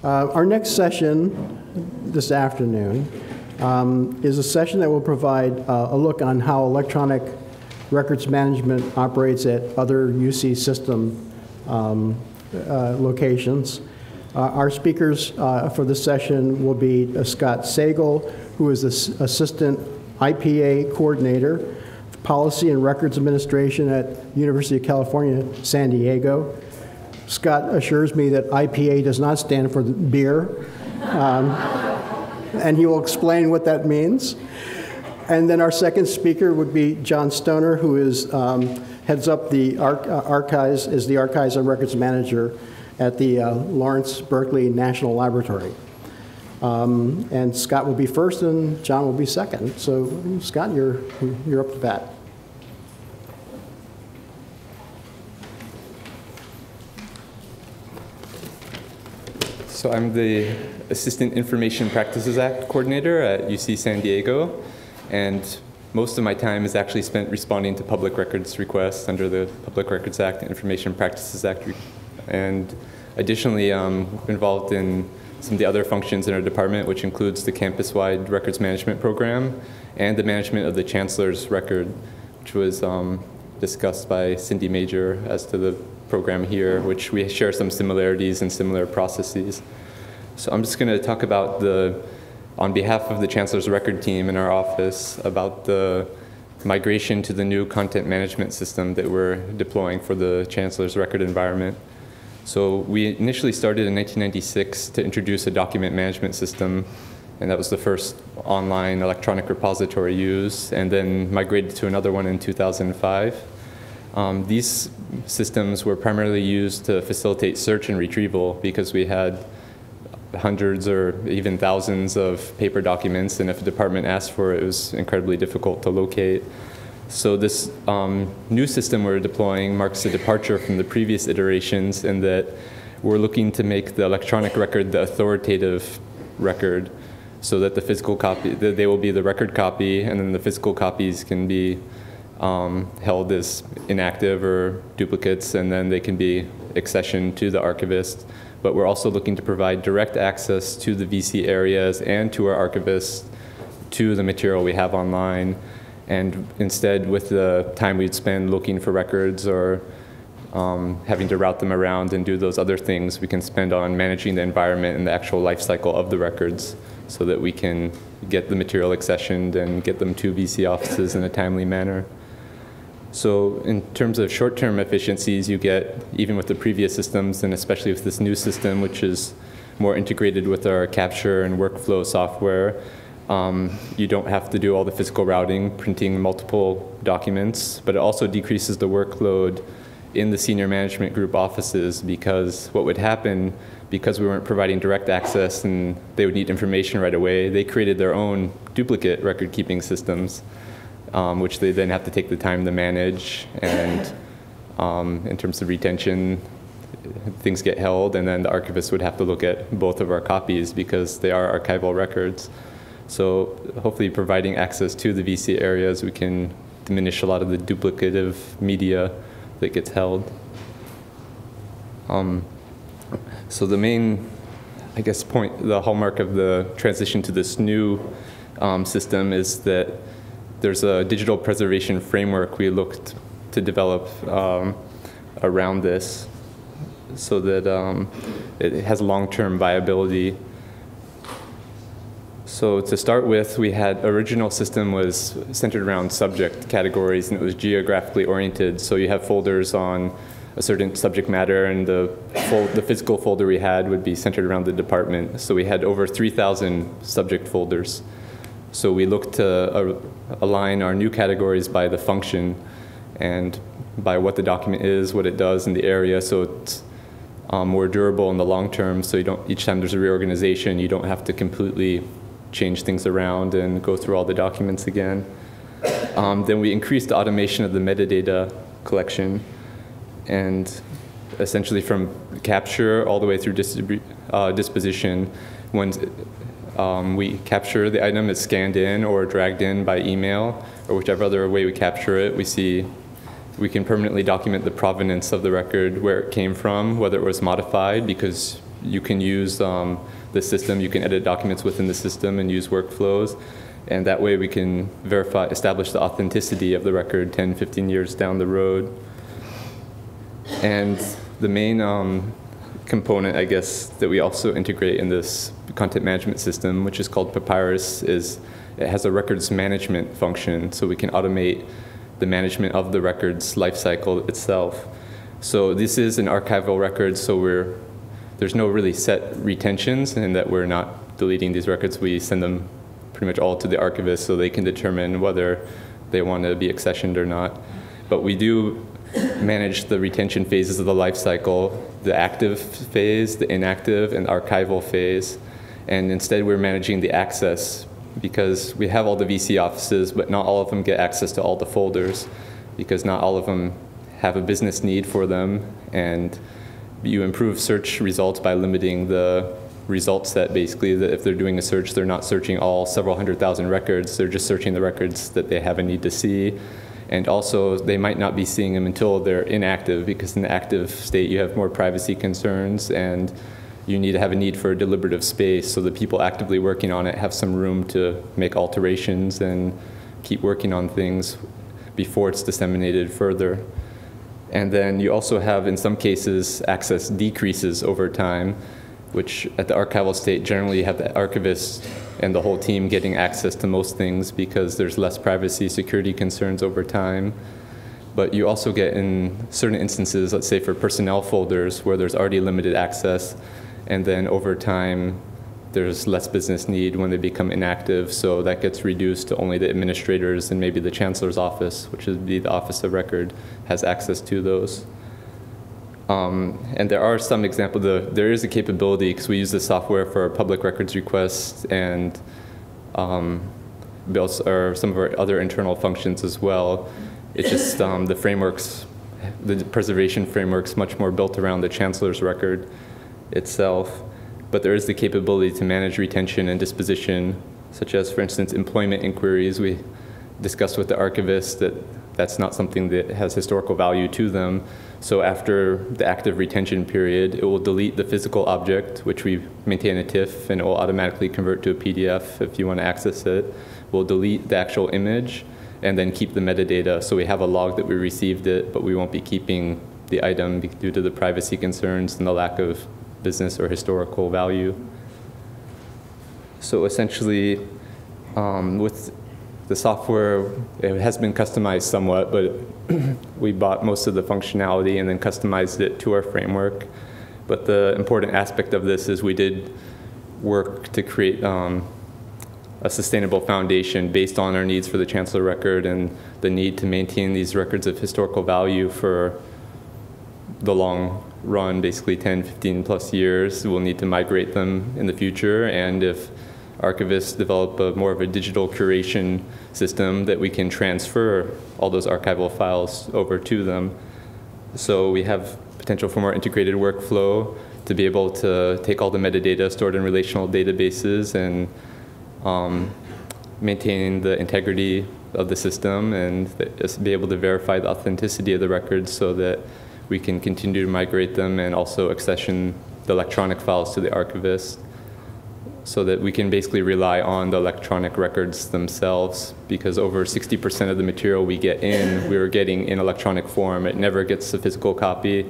Our next session this afternoon is a session that will provide a look on how electronic records management operates at other UC system locations. Our speakers for this session will be Scott Sagle, who is the Assistant IPA Coordinator, Policy and Records Administration at University of California, San Diego. Scott assures me that IPA does not stand for beer, and he will explain what that means. And then our second speaker would be John Stoner, who is heads up the archives, is the Archives and Records Manager at the Lawrence Berkeley National Laboratory. And Scott will be first, and John will be second. So, Scott, you're up to bat. So I'm the Assistant Information Practices Act Coordinator at UC San Diego, and most of my time is actually spent responding to public records requests under the Public Records Act, Information Practices Act, and additionally involved in some of the other functions in our department, which includes the campus-wide records management program and the management of the Chancellor's record, which was discussed by Cindy Major as to the program here, which we share some similarities and similar processes. So I'm just going to talk about on behalf of the Chancellor's record team in our office, about the migration to the new content management system that we're deploying for the Chancellor's record environment. So we initially started in 1996 to introduce a document management system, and that was the first online electronic repository used, and then migrated to another one in 2005. These systems were primarily used to facilitate search and retrieval because we had hundreds or even thousands of paper documents, and if a department asked for it, it was incredibly difficult to locate. So this new system we're deploying marks a departure from the previous iterations in that we're looking to make the electronic record the authoritative record so that the physical copy, they will be the record copy, and then the physical copies can be held as inactive or duplicates, and then they can be accessioned to the archivist. But we're also looking to provide direct access to the VC areas and to our archivists to the material we have online. And instead, with the time we'd spend looking for records or having to route them around and do those other things, we can spend on managing the environment and the actual life cycle of the records so that we can get the material accessioned and get them to VC offices in a timely manner. So in terms of short-term efficiencies, you get, even with the previous systems, and especially with this new system, which is more integrated with our capture and workflow software, you don't have to do all the physical routing, printing multiple documents, but it also decreases the workload in the senior management group offices, because what would happen, because we weren't providing direct access and they would need information right away, they created their own duplicate record-keeping systems, which they then have to take the time to manage, and in terms of retention, things get held, and then the archivist would have to look at both of our copies because they are archival records. So hopefully providing access to the VC areas, we can diminish a lot of the duplicative media that gets held. So the main, I guess, the hallmark of the transition to this new system is that there's a digital preservation framework we looked to develop around this so that it has long-term viability. So to start with, we had original system was centered around subject categories, and it was geographically oriented. So you have folders on a certain subject matter, and the physical folder we had would be centered around the department. So we had over 3,000 subject folders. So we looked to align our new categories by the function and by what the document is, what it does in the area, so it's more durable in the long term. So you don't, each time there's a reorganization, you don't have to completely change things around and go through all the documents again. Then we increased the automation of the metadata collection, and essentially from capture all the way through disposition. When we capture the item, it's scanned in or dragged in by email, or whichever other way we capture it, we see We can permanently document the provenance of the record, where it came from, whether it was modified, because you can use the system, you can edit documents within the system and use workflows. And that way we can establish the authenticity of the record 10, 15 years down the road. And the main component, I guess, that we also integrate in this content management system, which is called Papyrus, is it has a records management function, so we can automate the management of the record's lifecycle itself. So this is an archival record, so there's no really set retentions, and that we're not deleting these records. We send them pretty much all to the archivist so they can determine whether they want to be accessioned or not. But we do manage the retention phases of the life cycle, the active phase, the inactive, and archival phase. And instead we're managing the access, because we have all the VC offices, but not all of them get access to all the folders, because not all of them have a business need for them. And you improve search results by limiting the result set, basically, that if they're doing a search, they're not searching all several 100,000 records, they're just searching the records that they have a need to see. And also, they might not be seeing them until they're inactive, because in the active state, you have more privacy concerns, and you need to have a need for a deliberative space so the people actively working on it have some room to make alterations and keep working on things before it's disseminated further. And then you also have, in some cases, access decreases over time, which at the archival state, generally you have the archivist and the whole team getting access to most things because there's less privacy security concerns over time. But you also get, in certain instances, let's say for personnel folders where there's already limited access, and then over time there's less business need when they become inactive, so that gets reduced to only the administrators and maybe the chancellor's office, which would be the Office of Record, has access to those. And there are some examples. There is a capability, because we use the software for public records requests and some of our other internal functions as well. It's just the frameworks, the preservation framework's much more built around the chancellor's record itself. But there is the capability to manage retention and disposition, such as, for instance, employment inquiries. We discussed with the archivist that that's not something that has historical value to them. So after the active retention period, it will delete the physical object, which we maintain a TIFF, and it will automatically convert to a PDF if you want to access it. We'll delete the actual image and then keep the metadata. So we have a log that we received it, but we won't be keeping the item due to the privacy concerns and the lack of business or historical value. So essentially, with the software, it has been customized somewhat, but we bought most of the functionality and then customized it to our framework. But the important aspect of this is we did work to create a sustainable foundation based on our needs for the Chancellor record and the need to maintain these records of historical value for the long run, basically 10, 15 plus years. We'll need to migrate them in the future, and if archivists develop more of a digital curation system, that we can transfer all those archival files over to them. So we have potential for more integrated workflow to be able to take all the metadata stored in relational databases and maintain the integrity of the system and be able to verify the authenticity of the records so that we can continue to migrate them and also accession the electronic files to the archivist, so that we can basically rely on the electronic records themselves, because over 60% of the material we get in, we are getting in electronic form. It never gets a physical copy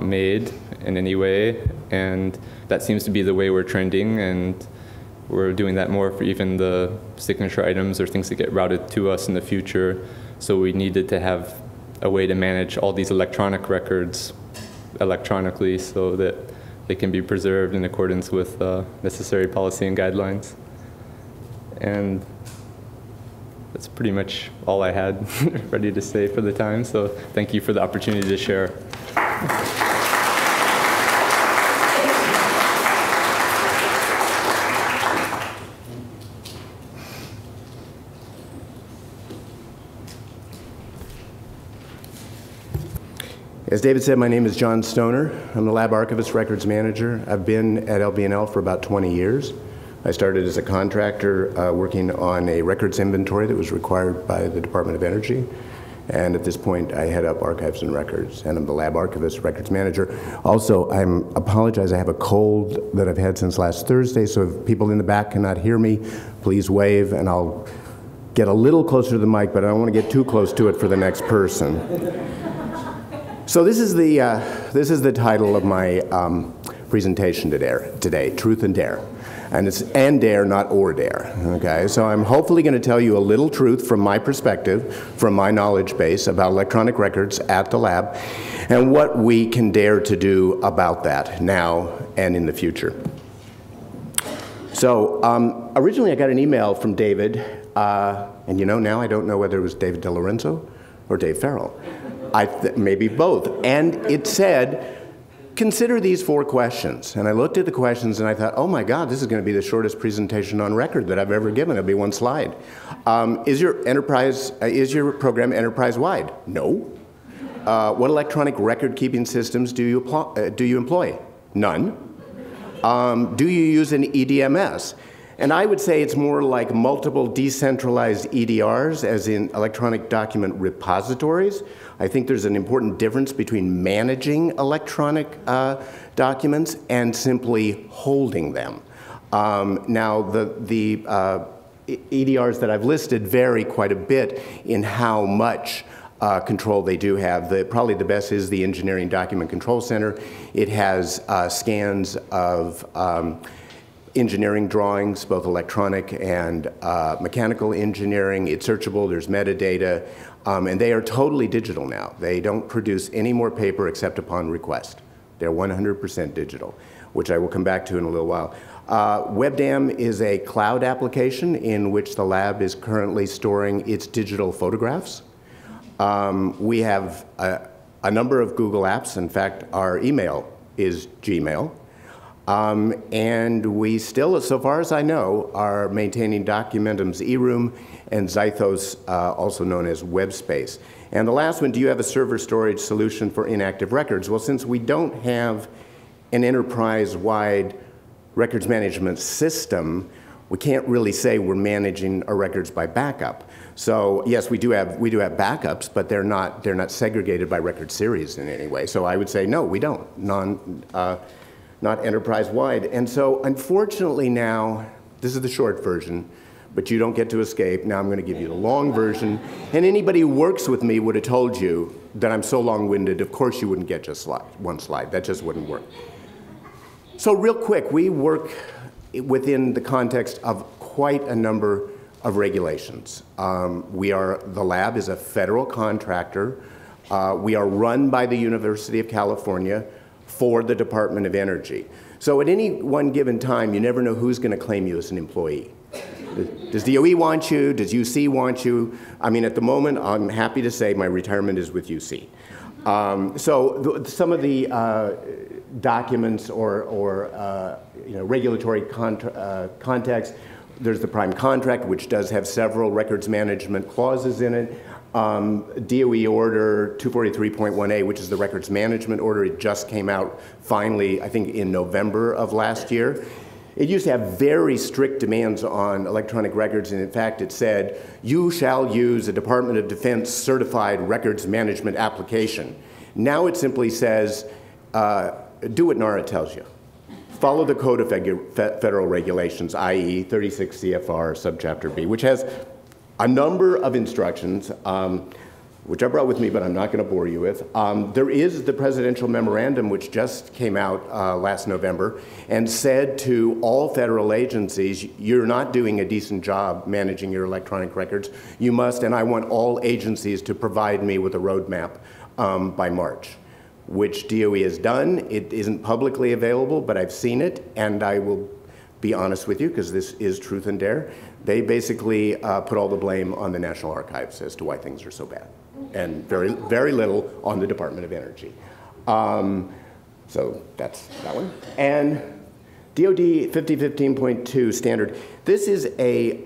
made in any way, and that seems to be the way we're trending, and we're doing that more for even the signature items or things that get routed to us in the future. So we needed to have a way to manage all these electronic records electronically so that they can be preserved in accordance with necessary policy and guidelines. And that's pretty much all I had ready to say for the time. So thank you for the opportunity to share. As David said, my name is John Stoner. I'm the Lab Archivist Records Manager. I've been at LBNL for about 20 years. I started as a contractor working on a records inventory that was required by the Department of Energy. And at this point, I head up archives and records, and I'm the lab archivist, records manager. Also, I apologize, I have a cold that I've had since last Thursday, so if people in the back cannot hear me, please wave, and I'll get a little closer to the mic, but I don't want to get too close to it for the next person. So this is the title of my presentation today, Truth and Dare. And it's and dare, not or dare, okay? So I'm hopefully going to tell you a little truth from my perspective, from my knowledge base about electronic records at the lab, and what we can dare to do about that now and in the future. So originally I got an email from David, and you know, now I don't know whether it was David De Lorenzo or Dave Farrell. Maybe both. And it said, consider these 4 questions. And I looked at the questions and I thought, oh my God, this is going to be the shortest presentation on record that I've ever given. It'll be 1 slide. Is your program enterprise-wide? No. What electronic record-keeping systems do you employ? None. Do you use an EDMS? And I would say it's more like multiple decentralized EDRs, as in electronic document repositories. I think there's an important difference between managing electronic documents and simply holding them. Now, the EDRs that I've listed vary quite a bit in how much control they do have. Probably the best is the Engineering Document Control Center. It has scans of engineering drawings, both electronic and mechanical engineering. It's searchable, there's metadata, and they are totally digital now. They don't produce any more paper except upon request. They're 100% digital, which I will come back to in a little while. WebDAM is a cloud application in which the lab is currently storing its digital photographs. We have a number of Google apps. In fact, our email is Gmail. And we still, so far as I know, are maintaining Documentum's eRoom and Zythos, also known as WebSpace. And the last one, do you have a server storage solution for inactive records? Well, since we don't have an enterprise-wide records management system, we can't really say we're managing our records by backup. So yes, we do have backups, but they're not segregated by record series in any way. So I would say no, we don't. Not enterprise-wide. And so unfortunately now, this is the short version, but you don't get to escape. Now I'm going to give you the long version. And anybody who works with me would have told you that I'm so long-winded, of course you wouldn't get just 1 slide. That just wouldn't work. So real quick, we work within the context of quite a number of regulations. The lab is a federal contractor. We are run by the University of California for the Department of Energy. So at any one given time, you never know who's going to claim you as an employee. Does DOE want you? Does UC want you? I mean, at the moment, I'm happy to say my retirement is with UC. Some of the documents or regulatory context, there's the prime contract, which does have several records management clauses in it. DOE order 243.1A, which is the records management order, it just came out finally, I think, in November of last year. It used to have very strict demands on electronic records, and in fact it said, you shall use a Department of Defense certified records management application. Now it simply says, do what NARA tells you. Follow the Code of Federal Regulations, i.e. 36 CFR subchapter B, which has a number of instructions, which I brought with me, but I'm not going to bore you with. There is the presidential memorandum, which just came out last November, and said to all federal agencies, you're not doing a decent job managing your electronic records. You must, and I want all agencies to provide me with a roadmap by March, which DOE has done. It isn't publicly available, but I've seen it, and I will be honest with you, because this is truth and dare. They basically put all the blame on the National Archives as to why things are so bad, and very, very little on the Department of Energy. So that's that one. And DoD 5015.2 standard. This is a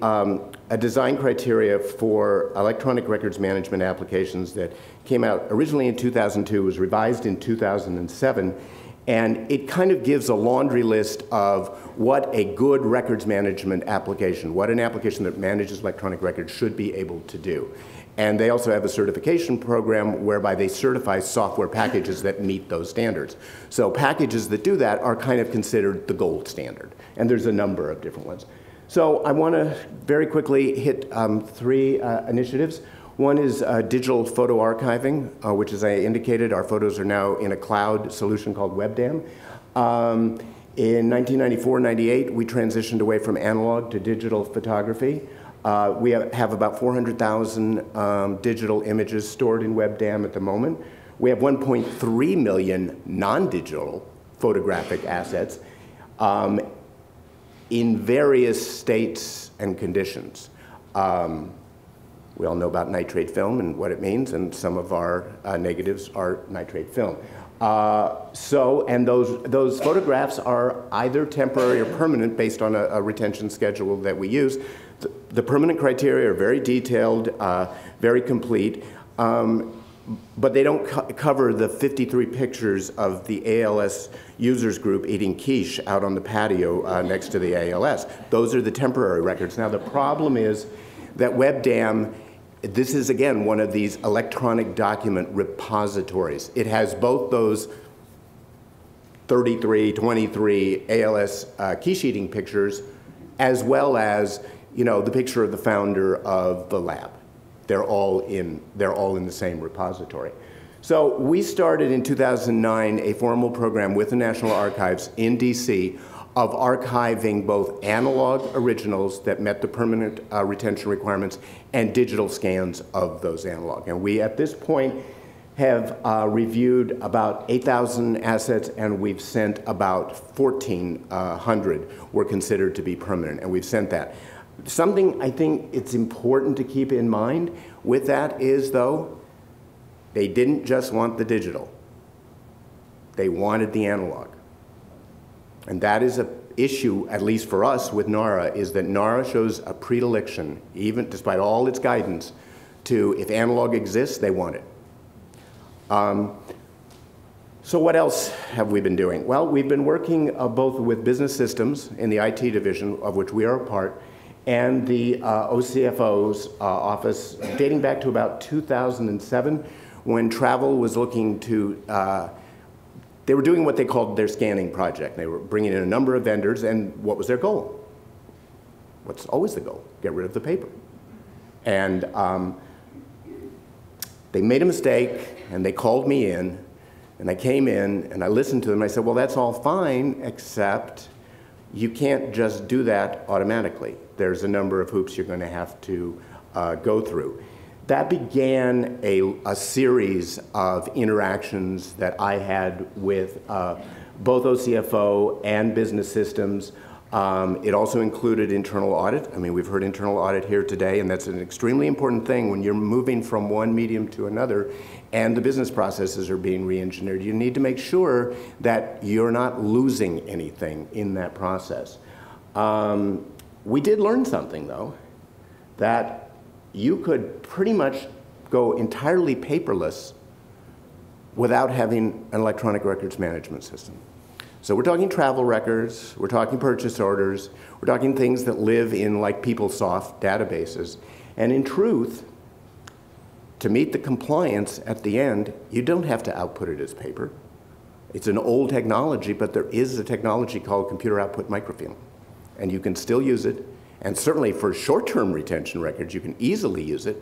design criteria for electronic records management applications that came out originally in 2002, was revised in 2007, And it kind of gives a laundry list of what a good records management application, what an application that manages electronic records should be able to do. And they also have a certification program whereby they certify software packages that meet those standards. So packages that do that are kind of considered the gold standard. And there's a number of different ones. So I want to very quickly hit three initiatives. One is digital photo archiving, which, as I indicated, our photos are now in a cloud solution called WebDAM. In 1994-98, we transitioned away from analog to digital photography. We have about 400,000 digital images stored in WebDAM at the moment. We have 1.3 million non-digital photographic assets in various states and conditions. We all know about nitrate film and what it means, and some of our negatives are nitrate film. And those photographs are either temporary or permanent based on a retention schedule that we use. The permanent criteria are very detailed, very complete, but they don't cover the 53 pictures of the ALS users group eating quiche out on the patio next to the ALS. Those are the temporary records. Now the problem is that WebDAM, this is again one of these electronic document repositories. It has both those 33, 23 ALS quiche eating pictures, as well as the picture of the founder of the lab. They're all in the same repository. So we started in 2009 a formal program with the National Archives in DC of archiving both analog originals that met the permanent retention requirements and digital scans of those analog. And we, at this point, have reviewed about 8,000 assets, and we've sent about 1,400 were considered to be permanent, and we've sent that. Something I think it's important to keep in mind with that is, though, they didn't just want the digital. They wanted the analog. And that is an issue, at least for us with NARA, is that NARA shows a predilection, even despite all its guidance, to if analog exists, they want it. So what else have we been doing? Well, we've been working both with business systems in the IT division, of which we are a part, and the OCFO's office, dating back to about 2007, when travel was looking to they were doing what they called their scanning project. They were bringing in a number of vendors, and what was their goal? What's always the goal? Get rid of the paper. And they made a mistake, and they called me in, and I came in, and I listened to them, and I said, well, that's all fine, except you can't just do that automatically. There's a number of hoops you're going to have to go through. That began a series of interactions that I had with both OCFO and business systems. It also included internal audit. I mean, we've heard internal audit here today, and that's an extremely important thing when you're moving from one medium to another and the business processes are being re-engineered. You need to make sure that you're not losing anything in that process. We did learn something, though, that you could pretty much go entirely paperless without having an electronic records management system. So we're talking travel records, we're talking purchase orders, we're talking things that live in like PeopleSoft databases. And in truth, to meet the compliance at the end, you don't have to output it as paper. It's an old technology, but there is a technology called computer output microfilm. And you can still use it. And certainly for short-term retention records, you can easily use it.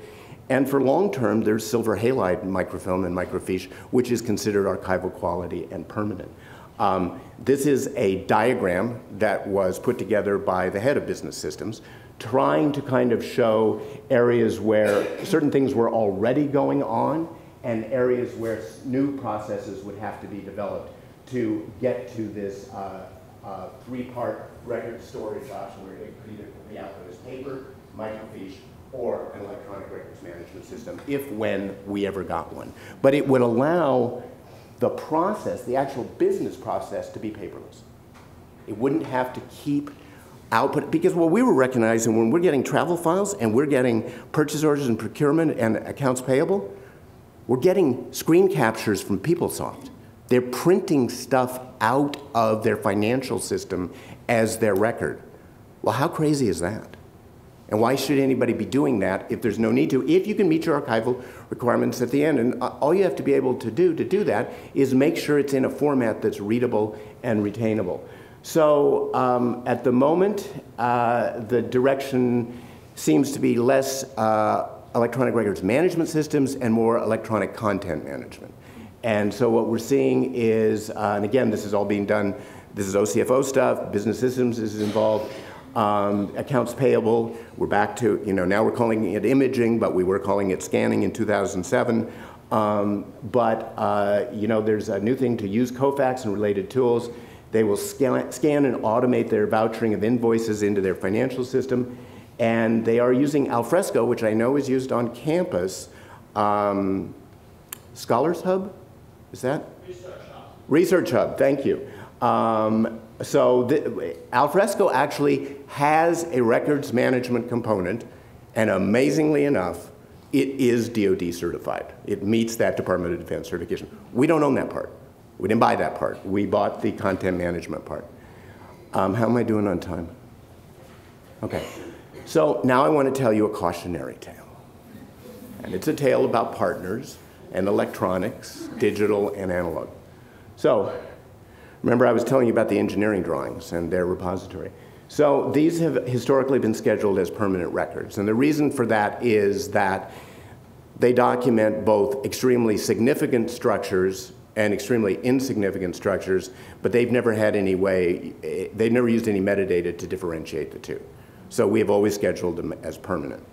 And for long-term, there's silver halide microfilm and microfiche, which is considered archival quality and permanent. This is a diagram that was put together by the head of business systems, trying to kind of show areas where certain things were already going on and areas where new processes would have to be developed to get to this three-part record storage option where it could either be output as paper, microfiche, or an electronic records management system, if when we ever got one. But it would allow the process, the actual business process, to be paperless. It wouldn't have to keep output, because what we were recognizing when we're getting travel files and we're getting purchase orders and procurement and accounts payable, we're getting screen captures from PeopleSoft. They're printing stuff out of their financial system as their record. Well, how crazy is that? And why should anybody be doing that if there's no need to, if you can meet your archival requirements at the end? And all you have to be able to do that is make sure it's in a format that's readable and retainable. So at the moment, the direction seems to be less electronic records management systems and more electronic content management. And so what we're seeing is, and again, this is all being done, this is OCFO stuff, business systems is involved, accounts payable, we're back to, now we're calling it imaging, but we were calling it scanning in 2007. There's a new thing to use Kofax and related tools. They will scan and automate their vouchering of invoices into their financial system. And they are using Alfresco, which I know is used on campus. Scholars Hub, is that? Research Hub. Research Hub, thank you. Alfresco actually has a records management component, and amazingly enough, it is DoD certified. It meets that Department of Defense certification. We don't own that part. We didn't buy that part. We bought the content management part. How am I doing on time? Okay. So now I want to tell you a cautionary tale. And it's a tale about partners and electronics, digital and analog. So remember I was telling you about the engineering drawings and their repository. So these have historically been scheduled as permanent records. And the reason for that is that they document both extremely significant structures and extremely insignificant structures, but they've never had any way, they've never used any metadata to differentiate the two. So we have always scheduled them as permanent.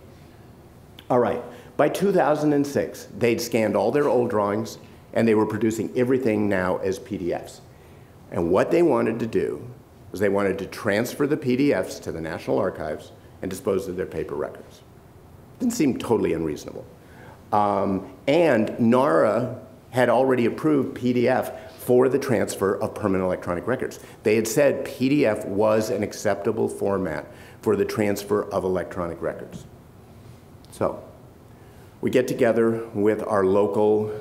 All right, by 2006, they'd scanned all their old drawings and they were producing everything now as PDFs. And what they wanted to do was they wanted to transfer the PDFs to the National Archives and dispose of their paper records. Didn't seem totally unreasonable. And NARA had already approved PDF for the transfer of permanent electronic records. They had said PDF was an acceptable format for the transfer of electronic records. So we get together with our local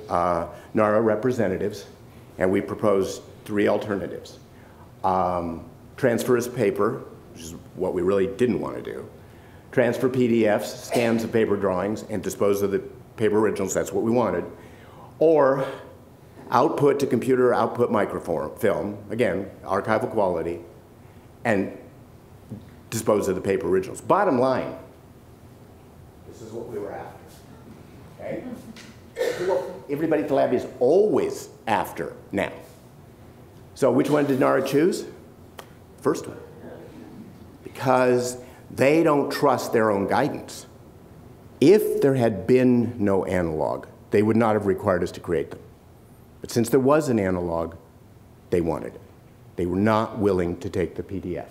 NARA representatives and we propose 3 alternatives. Transfer as paper, which is what we really didn't want to do. Transfer PDFs, scans of paper drawings, and dispose of the paper originals, that's what we wanted. Or output to computer output microfilm, again, archival quality, and dispose of the paper originals. Bottom line, this is what we were after, okay? This is what everybody at the lab is always after now. So which one did NARA choose? First one. Because they don't trust their own guidance. If there had been no analog, they would not have required us to create them. But since there was an analog, they wanted it. They were not willing to take the PDF.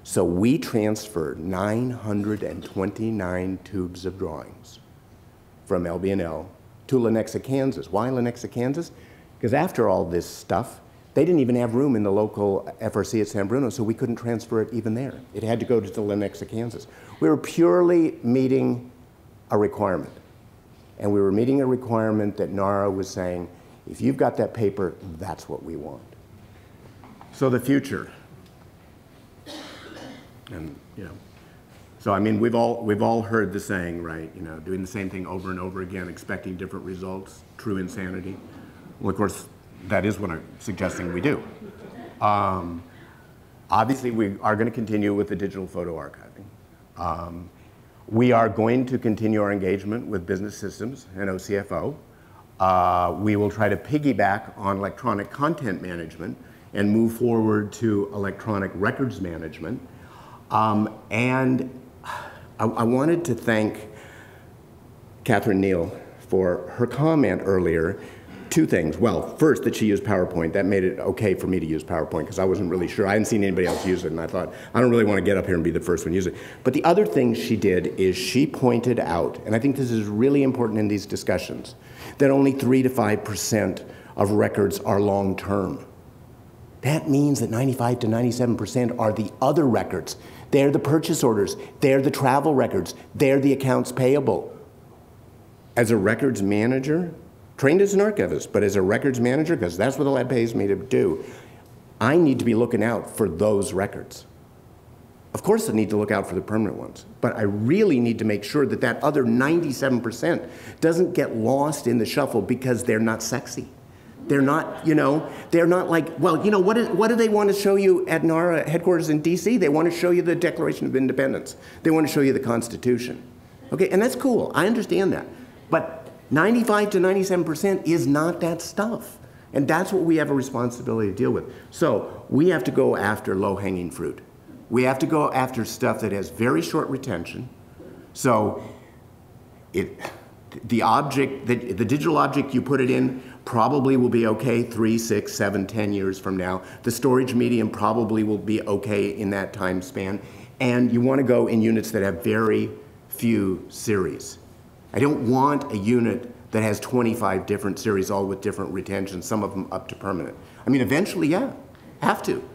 So we transferred 929 tubes of drawings from LBNL to Lenexa, Kansas. Why Lenexa, Kansas? Because after all this stuff, they didn't even have room in the local FRC at San Bruno, so we couldn't transfer it even there. It had to go to Lenexa, Kansas. We were purely meeting a requirement. And we were meeting a requirement that NARA was saying, if you've got that paper, that's what we want. So the future. And, so I mean, we've all heard the saying, right? Doing the same thing over and over again, expecting different results, true insanity. Well, of course, that is what I'm suggesting we do. Obviously, we are going to continue with the digital photo archiving. We are going to continue our engagement with business systems and OCFO. We will try to piggyback on electronic content management and move forward to electronic records management. And I wanted to thank Catherine Neal for her comment earlier. 2 things. Well, first, that she used PowerPoint. That made it okay for me to use PowerPoint because I wasn't really sure. I hadn't seen anybody else use it, and I thought, I don't really want to get up here and be the first one to use it. But the other thing she did is she pointed out, and I think this is really important in these discussions, that only 3 to 5% of records are long-term. That means that 95 to 97% are the other records. They're the purchase orders. They're the travel records. They're the accounts payable. As a records manager, trained as an archivist, but as a records manager, because that's what the lab pays me to do, I need to be looking out for those records. Of course I need to look out for the permanent ones, but I really need to make sure that that other 97% doesn't get lost in the shuffle because they're not sexy. They're not, you know, they're not like, well, you know, what do they want to show you at NARA headquarters in DC? They want to show you the Declaration of Independence. They want to show you the Constitution. Okay, and that's cool, I understand that. But 95 to 97% is not that stuff. And that's what we have a responsibility to deal with. So we have to go after low-hanging fruit. We have to go after stuff that has very short retention. So the digital object, you put it in, probably will be okay 3, 6, 7, 10 years from now. The storage medium probably will be okay in that time span. And you want to go in units that have very few series. I don't want a unit that has 25 different series, all with different retention, some of them up to permanent. I mean, eventually, yeah, have to.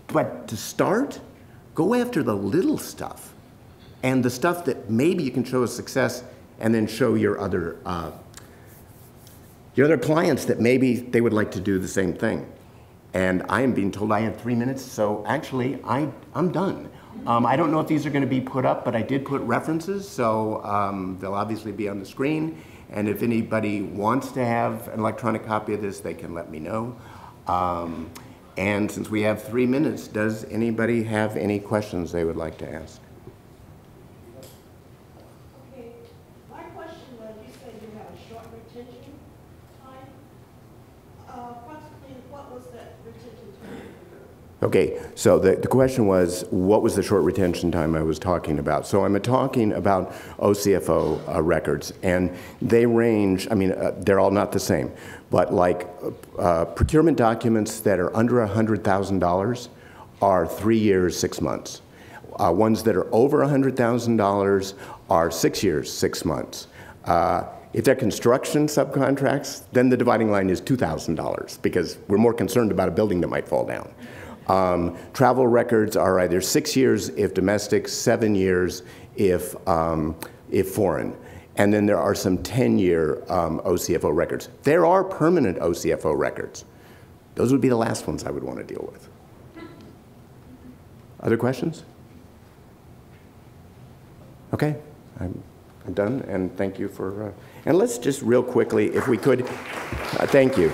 But to start, go after the little stuff and the stuff that maybe you can show as success and then show your other clients that maybe they would like to do the same thing. And I am being told I have 3 minutes, so actually I'm done. I don't know if these are going to be put up, but I did put references, so they'll obviously be on the screen. And if anybody wants to have an electronic copy of this, they can let me know. And since we have 3 minutes, does anybody have any questions they would like to ask? Okay, my question was, you said you have a short retention time. Approximately, what was that retention time? Okay, so the question was, what was the short retention time I was talking about? So I'm talking about OCFO records, and they range, I mean, they're all not the same, but like procurement documents that are under $100,000 are 3 years, 6 months. Ones that are over $100,000 are 6 years, 6 months. If they're construction subcontracts, then the dividing line is $2,000 because we're more concerned about a building that might fall down. Travel records are either 6 years if domestic, 7 years if foreign. And then there are some 10-year OCFO records. There are permanent OCFO records. Those would be the last ones I would want to deal with. Other questions? Okay, I'm done, and thank you for, and let's just real quickly, if we could, thank you.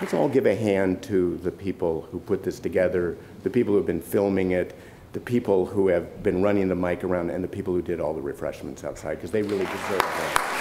Let's all give a hand to the people who put this together, the people who have been filming it, the people who have been running the mic around, and the people who did all the refreshments outside, because they really deserve that.